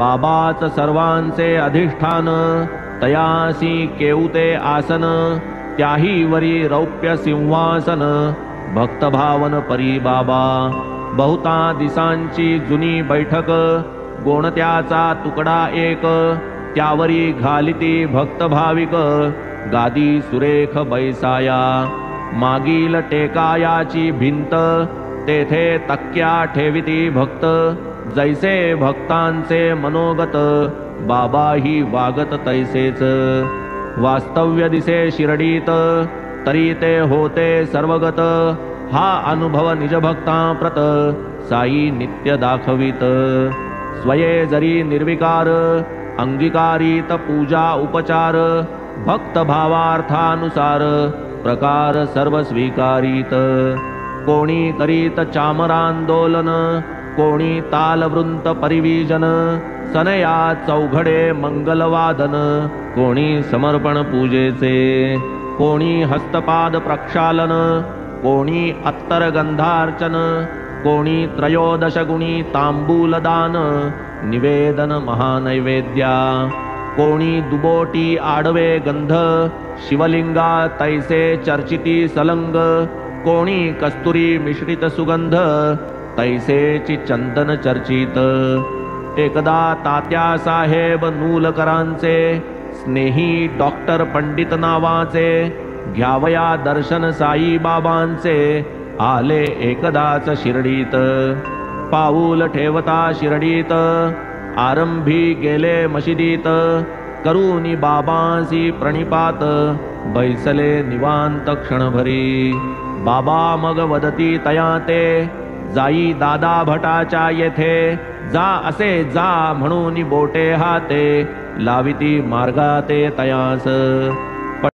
बाबाच सर्वांचे अधिष्ठान, तयासी केऊते आसन, त्याही वरी रौप्य सिंहासन, भक्तभावन परी बाबा। बहुता दिसांची जुनी बैठक, गोणत्याचा तुकडा एक, त्यावरी घालिती भक्त भाविक, गादी सुरेख बैसाया। मागील टेकायाची भिंत, तेथे तक्क्या ठेविती भक्त, जैसे भक्तांचे मनोगत, बाबाही वागत तैसेच। वास्तव्य दिसे शिर्डीत, तरी ते होते सर्वगत, हा अनुभव निज भक्तांप्रत, साई नित्य दाखवित। स्वये जरी निर्विकार, अंगीकारित पूजा उपचार, भक्त भावार्थानुसार, प्रकार सर्व स्वीकारित। कोणी करीत चामरांदोलन, कोणी तालवृंत परिवीजन, सनया चौघडे मंगलवादन, कोणी समर्पण पूजेचे, कोणी हस्तपाद प्रक्षालन, कोणी अत्तर गंधार्चन, कोणी त्रयोदश गुणी तांबूलदान, निवेदन महानैवेद्या। कोणी दुबोटी आडवे गंध, शिवलिंगा तैसे चर्चिती सलंग, कोणी कस्तुरी मिश्रित सुगंध, तैसेची चंदन चर्चित। एकदा तात्या साहेब नूलकरांचे, स्नेही डॉक्टर पंडित नावाचे, घ्यावया दर्शन साई बाबांचे, आले एकदाच शिर्डीत। पाऊल ठेवता शिर्डीत, आरंभी गेले मशिदीत, करूनी बाबांसी प्रणिपात, बैसले निवांत क्षणभरी। बाबा मग वदती तया ते, जाई दादा भटाच्या येथे, जा असे जा म्हणून बोटे हाते, लाविती मार्गाते तयास।